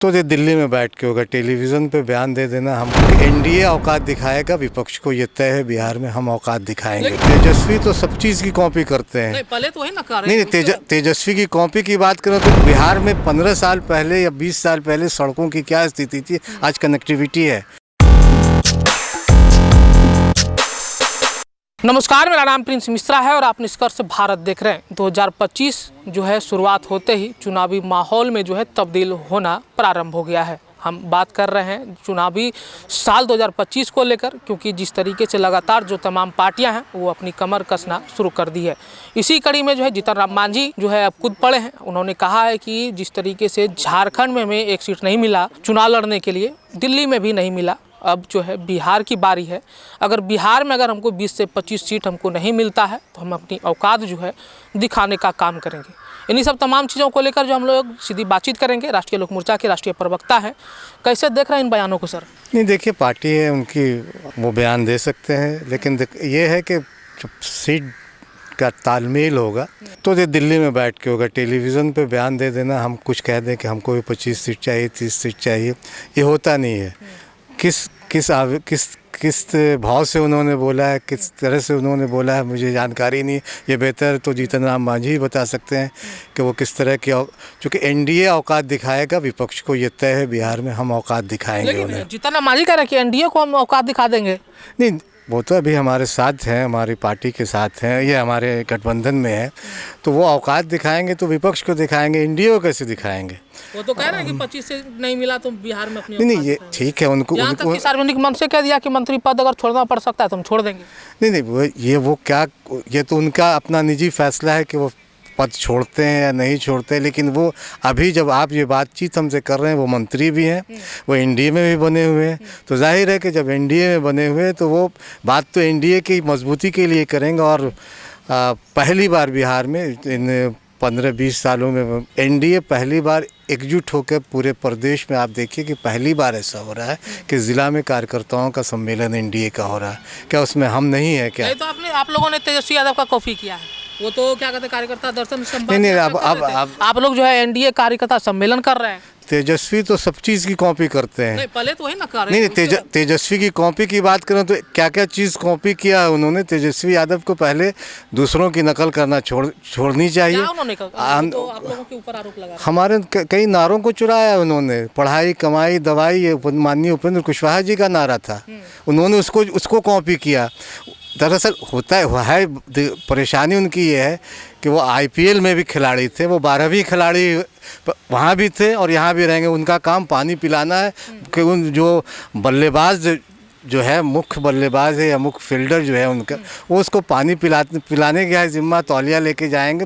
तो ये दिल्ली में बैठ के होगा, टेलीविज़न पे बयान दे देना। हम एनडीए औकात दिखाएगा, विपक्ष को ये तय है बिहार में हम औकात दिखाएंगे। तेजस्वी तो सब चीज़ की कॉपी करते हैं। नहीं, पहले तो वही ना कर रहे हैं। नहीं, तेजस्वी की कॉपी की बात करो तो बिहार में 15 साल पहले या 20 साल पहले सड़कों की क्या स्थिति थी, आज कनेक्टिविटी है। नमस्कार, मेरा नाम प्रिंस मिश्रा है और आप निष्कर्ष भारत देख रहे हैं। 2025 जो है शुरुआत होते ही चुनावी माहौल में जो है तब्दील होना प्रारंभ हो गया है। हम बात कर रहे हैं चुनावी साल 2025 को लेकर, क्योंकि जिस तरीके से लगातार जो तमाम पार्टियां हैं वो अपनी कमर कसना शुरू कर दी है। इसी कड़ी में जो है जीतन राम मांझी जो है अब खुद पड़े हैं। उन्होंने कहा है कि जिस तरीके से झारखंड में हमें एक सीट नहीं मिला चुनाव लड़ने के लिए, दिल्ली में भी नहीं मिला, अब जो है बिहार की बारी है। अगर बिहार में अगर हमको 20 से 25 सीट हमको नहीं मिलता है तो हम अपनी औकात जो है दिखाने का काम करेंगे। इन्हीं सब तमाम चीज़ों को लेकर जो हम लोग सीधी बातचीत करेंगे। राष्ट्रीय लोक मोर्चा के राष्ट्रीय प्रवक्ता हैं, कैसे देख रहे हैं इन बयानों को सर? नहीं, देखिए, पार्टी है उनकी, वो बयान दे सकते हैं, लेकिन ये है कि सीट का तालमेल होगा तो ये दिल्ली में बैठ के होगा। टेलीविज़न पे बयान दे देना, हम कुछ कह दें कि हमको भी 25 सीट चाहिए, 30 सीट चाहिए, ये होता नहीं है। किस भाव से उन्होंने बोला है, किस तरह से उन्होंने बोला है, मुझे जानकारी नहीं। ये बेहतर तो जीतन राम मांझी ही बता सकते हैं कि वो किस तरह की, चूँकि एनडीए औकात दिखाएगा, विपक्ष को ये तय है बिहार में हम औकात दिखाएंगे उन्हें। जीतन राम मांझी कह रहे हैं कि एनडीए को हम औकात दिखा देंगे। नहीं, वो तो अभी हमारे साथ हैं, हमारी पार्टी के साथ हैं, ये हमारे गठबंधन में है, तो वो औकात दिखाएंगे तो विपक्ष को दिखाएंगे, एनडीए को कैसे दिखाएंगे? वो तो कह रहे हैं कि 25 से नहीं मिला तो बिहार में अपनी नहीं, ये ठीक है। उनको सार्वजनिक मंच से कह दिया कि मंत्री पद अगर छोड़ना पड़ सकता है तो हम छोड़ देंगे। नहीं, ये तो उनका अपना निजी फैसला है कि वो पद छोड़ते हैं या नहीं छोड़ते हैं। लेकिन वो अभी जब आप ये बातचीत हमसे कर रहे हैं, वो मंत्री भी हैं, वो एनडीए में भी बने हुए हैं, तो जाहिर है कि जब एनडीए में बने हुए हैं तो वो बात तो एनडीए की मजबूती के लिए करेंगे। और पहली बार बिहार में इन 15-20 सालों में एनडीए पहली बार एकजुट होकर पूरे प्रदेश में, आप देखिए कि पहली बार ऐसा हो रहा है कि ज़िला में कार्यकर्ताओं का सम्मेलन एनडीए का हो रहा है। क्या उसमें हम नहीं है क्या? तो आप लोगों ने तेजस्वी यादव का कॉपी किया है, वो तो क्या कहते हैं कार्यकर्ता दर्शन संवाद। नहीं, आप लोग जो है एनडीए कार्यकर्ता सम्मेलन कर रहे हैं। तेजस्वी तो सब चीज़ की कॉपी करते हैं। नहीं, पहले तो वही ना कर रहे हैं। नहीं, तेजस्वी की कॉपी की बात करें तो क्या क्या चीज़ कॉपी किया है उन्होंने। तेजस्वी यादव को पहले दूसरों की नकल करना छोड़नी चाहिए। क्या उन्होंने तो आप लोगों के ऊपर आरोप लगा? हमारे कई नारों को चुराया उन्होंने। पढ़ाई, कमाई, दवाई, ये माननीय उपेंद्र कुशवाहा जी का नारा था, उन्होंने उसको कॉपी किया। दरअसल होता है परेशानी उनकी ये है कि वो आईपीएल में भी खिलाड़ी थे, वो 12वीं खिलाड़ी वहाँ भी थे और यहाँ भी रहेंगे। उनका काम पानी पिलाना है कि उन जो बल्लेबाज जो है, मुख्य बल्लेबाज है या मुख्य फील्डर जो है उनका, वो उसको पानी पिलाने का जिम्मा, तौलिया लेके जाएंगे,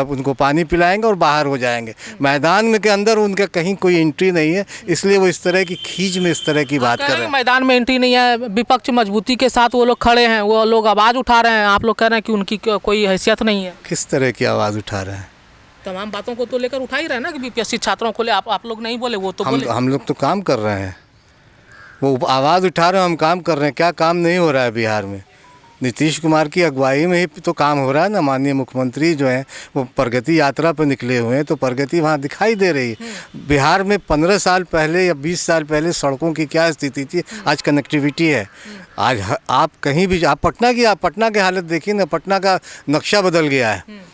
उनको पानी पिलाएंगे और बाहर हो जाएंगे। मैदान में के अंदर उनका कहीं कोई एंट्री नहीं है, इसलिए वो इस तरह की खींच में इस तरह की बात कर रहे हैं। मैदान में एंट्री नहीं है, विपक्ष मजबूती के साथ वो लोग खड़े हैं, वो लोग आवाज़ उठा रहे हैं, आप लोग कह रहे हैं कि उनकी कोई हैसियत नहीं है। किस तरह की आवाज़ उठा रहे हैं? तमाम बातों को तो लेकर उठा ही रहे हैं ना कि बीपीएससी छात्रों को ले आप लोग नहीं बोले, वो तो बोले। हम लोग तो काम कर रहे हैं, वो आवाज़ उठा रहे हैं, हम काम कर रहे हैं। क्या काम नहीं हो रहा है बिहार में? नीतीश कुमार की अगुवाई में ही तो काम हो रहा है ना। माननीय मुख्यमंत्री जो हैं वो प्रगति यात्रा पर निकले हुए हैं, तो प्रगति वहाँ दिखाई दे रही है। बिहार में 15 साल पहले या 20 साल पहले सड़कों की क्या स्थिति थी, आज कनेक्टिविटी है। आज आप कहीं भी, आप पटना की हालत देखिए ना, पटना का नक्शा बदल गया है।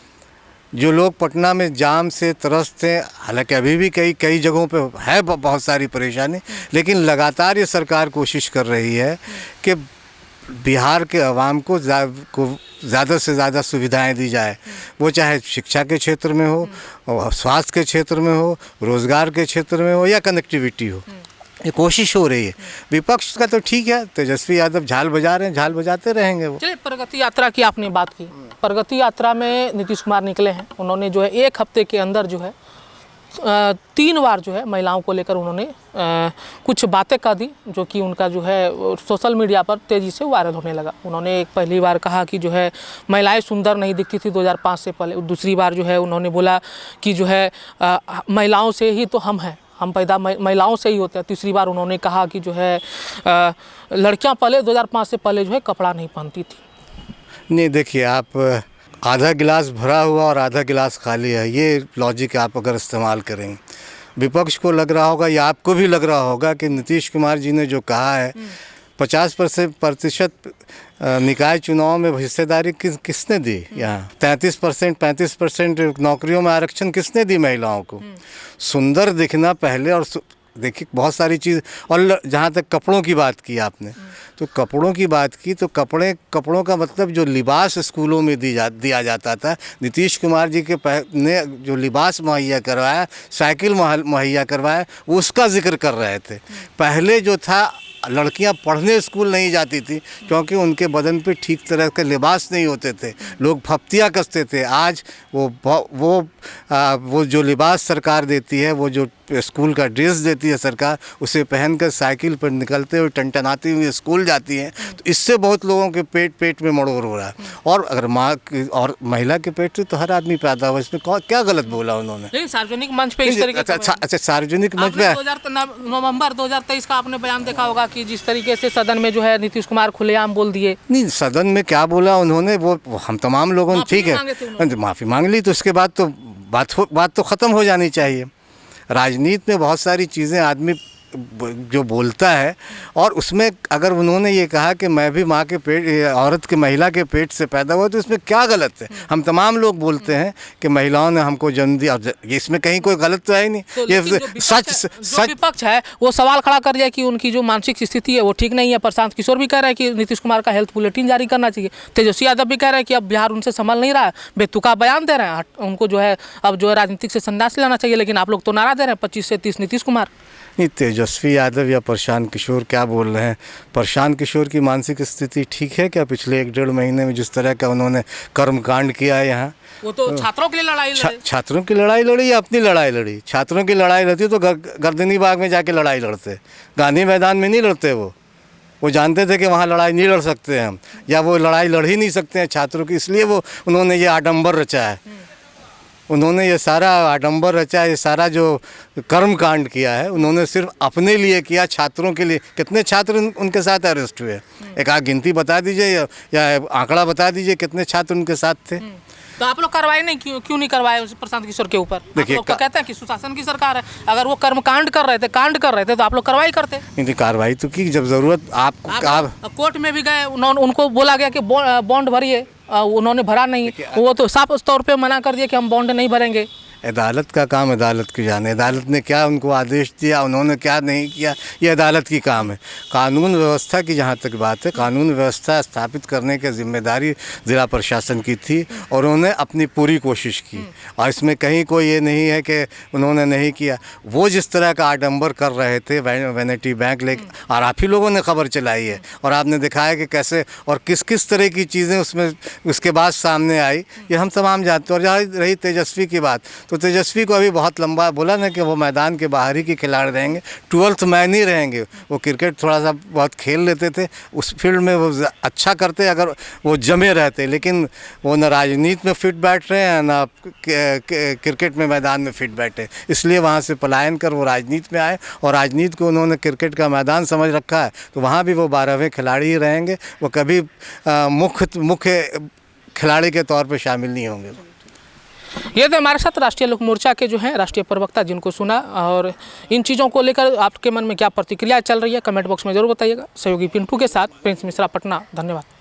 जो लोग पटना में जाम से त्रस्त हैं, हालांकि अभी भी कई जगहों पे है बहुत सारी परेशानी, लेकिन लगातार ये सरकार कोशिश कर रही है कि बिहार के अवाम को ज़्यादा से ज़्यादा सुविधाएं दी जाए। वो चाहे शिक्षा के क्षेत्र में हो, स्वास्थ्य के क्षेत्र में हो, रोज़गार के क्षेत्र में हो या कनेक्टिविटी हो, ये कोशिश हो रही है। विपक्ष का तो ठीक है, तेजस्वी यादव झाल बजा रहे हैं, झाल बजाते रहेंगे वो। चलिए, प्रगति यात्रा की आपने बात की। प्रगति यात्रा में नीतीश कुमार निकले हैं, उन्होंने जो है 1 हफ्ते के अंदर जो है 3 बार जो है महिलाओं को लेकर उन्होंने कुछ बातें कह दी, जो कि उनका जो है सोशल मीडिया पर तेज़ी से वायरल होने लगा। उन्होंने पहली बार कहा कि जो है महिलाएं सुंदर नहीं दिखती थी 2005 से पहले। दूसरी बार जो है उन्होंने बोला कि जो है महिलाओं से ही तो हम हैं, हम पैदा महिलाओं से ही होते हैं। तीसरी बार उन्होंने कहा कि जो है लड़कियां पहले 2005 से पहले जो है कपड़ा नहीं पहनती थी। नहीं, देखिए, आप आधा गिलास भरा हुआ और आधा गिलास खाली है, ये लॉजिक आप अगर इस्तेमाल करेंगे विपक्ष को लग रहा होगा या आपको भी लग रहा होगा कि नीतीश कुमार जी ने जो कहा है 50% निकाय चुनाव में हिस्सेदारी किसने दी? यहाँ 35% नौकरियों में आरक्षण किसने दी महिलाओं को? सुंदर दिखना पहले, और देखिए बहुत सारी चीज़। और जहाँ तक कपड़ों की बात की आपने, तो कपड़ों की बात की तो कपड़ों का मतलब जो लिबास स्कूलों में दिया जाता था, नीतीश कुमार जी के ने जो लिबास मुहैया करवाया, साइकिल मुहैया करवाया, उसका जिक्र कर रहे थे। पहले जो था, लड़कियां पढ़ने स्कूल नहीं जाती थी क्योंकि उनके बदन पे ठीक तरह के लिबास नहीं होते थे, लोग फप्तियाँ कसते थे। आज वो जो लिबास सरकार देती है, वो जो स्कूल का ड्रेस देती है सरकार, उसे पहनकर साइकिल पर निकलते हुए टनटनाती हुई स्कूल जाती हैं। तो इससे बहुत लोगों के पेट में मड़ोर हो रहा है। और अगर माँ और महिला के पेट से तो हर आदमी पैदा हुआ, इसमें क्या गलत बोला उन्होंने? नहीं, सार्वजनिक मंच पे इस तरीके अच्छा, सार्वजनिक मंच पे नवंबर 2023 का आपने बयान देखा होगा कि जिस तरीके से सदन में जो है नीतीश कुमार खुलेआम बोल दिए। नहीं, सदन में क्या बोला उन्होंने, वो हम तमाम लोगों ने, ठीक है, माफ़ी मांग ली, तो उसके बाद तो बात तो ख़त्म हो जानी चाहिए। राजनीति में बहुत सारी चीज़ें आदमी जो बोलता है, और उसमें अगर उन्होंने ये कहा कि मैं भी माँ के पेट, औरत के, महिला के पेट से पैदा हुआ, तो इसमें क्या गलत है? हम तमाम लोग बोलते हैं कि महिलाओं ने हमको जन्म दिया, इसमें कहीं कोई गलत तो है ही नहीं। तो ये सच विपक्ष है वो सवाल खड़ा कर दिया कि उनकी जो मानसिक स्थिति है वो ठीक नहीं है। प्रशांत किशोर भी कह रहे हैं कि नीतीश कुमार का हेल्थ बुलेटिन जारी करना चाहिए। तेजस्वी यादव भी कह रहे हैं कि अब बिहार उनसे संभल नहीं रहा है, बेतुका बयान दे रहे हैं, उनको जो है अब जो है राजनीतिक से संन्यास लेना चाहिए। लेकिन आप लोग तो नारा दे रहे हैं 25 से 30 नीतीश कुमार। नहीं, तेजस्वी यादव या प्रशांत किशोर क्या बोल रहे हैं? प्रशांत किशोर की मानसिक स्थिति ठीक है क्या? पिछले 1-1.5 महीने में जिस तरह का उन्होंने कर्मकांड किया है यहाँ, वो तो छात्रों के लिए लड़ाई लड़े। छात्रों की लड़ाई लड़ी या अपनी लड़ाई लड़ी? छात्रों की लड़ाई लड़ती तो गर्दनी बाग में जाके लड़ाई लड़ते, गांधी मैदान में नहीं लड़ते। वो जानते थे कि वहाँ लड़ाई नहीं लड़ सकते हम, या वो लड़ाई लड़ ही नहीं सकते हैं छात्रों की, इसलिए उन्होंने ये आडंबर रचा है। उन्होंने ये सारा आडंबर रचा, ये सारा जो कर्मकांड किया है, उन्होंने सिर्फ अपने लिए किया, छात्रों के लिए। कितने छात्र उनके साथ अरेस्ट हुए? एक आध गिनती बता दीजिए या आंकड़ा बता दीजिए कितने छात्र उनके साथ थे। तो आप लोग कार्रवाई नहीं क्यों नहीं करवाए प्रशांत किशोर के ऊपर? देखिए, तो कहते हैं कि सुशासन की सरकार है, अगर वो कर्मकांड कर रहे थे तो आप लोग कार्रवाई करते। नहीं, कार्रवाई तो की जब जरूरत आप कोर्ट में भी गए, उनको बोला गया कि बॉन्ड भरिए, उन्होंने भरा नहीं, वो तो साफ तौर पे मना कर दिया कि हम बॉन्ड नहीं भरेंगे। अदालत का काम अदालत की जाने, अदालत ने क्या उनको आदेश दिया, उन्होंने क्या नहीं किया, ये अदालत की काम है। कानून व्यवस्था की जहाँ तक बात है, कानून व्यवस्था स्थापित करने की जिम्मेदारी ज़िला प्रशासन की थी, और उन्होंने अपनी पूरी कोशिश की, और इसमें कहीं कोई ये नहीं है कि उन्होंने नहीं किया। वो जिस तरह का आडंबर कर रहे थे वैनिटी बैंक लेके, और आप ही लोगों ने खबर चलाई है, और आपने दिखाया कि कैसे और किस किस तरह की चीज़ें उसमें उसके बाद सामने आई, ये हम तमाम जानते हैं। और जहाँ रही तेजस्वी की बात, तो तेजस्वी को अभी बहुत लंबा बोला ना कि वो मैदान के बाहर ही के खिलाड़ी रहेंगे, 12th मैन ही रहेंगे। वो क्रिकेट थोड़ा सा बहुत खेल लेते थे, उस फील्ड में वो अच्छा करते अगर वो जमे रहते, लेकिन वो न राजनीति में फिट बैठ रहे हैं, ना क्रिकेट में मैदान में फिट बैठे, इसलिए वहाँ से पलायन कर वो राजनीति में आए, और राजनीति को उन्होंने क्रिकेट का मैदान समझ रखा है, तो वहाँ भी वो 12वें खिलाड़ी ही रहेंगे। वो कभी मुख्य खिलाड़ी के तौर पर शामिल नहीं होंगे। ये थे हमारे साथ राष्ट्रीय लोक मोर्चा के जो हैं राष्ट्रीय प्रवक्ता, जिनको सुना, और इन चीज़ों को लेकर आपके मन में क्या प्रतिक्रिया चल रही है कमेंट बॉक्स में ज़रूर बताइएगा। सहयोगी पिंटू के साथ प्रिंस मिश्रा, पटना। धन्यवाद।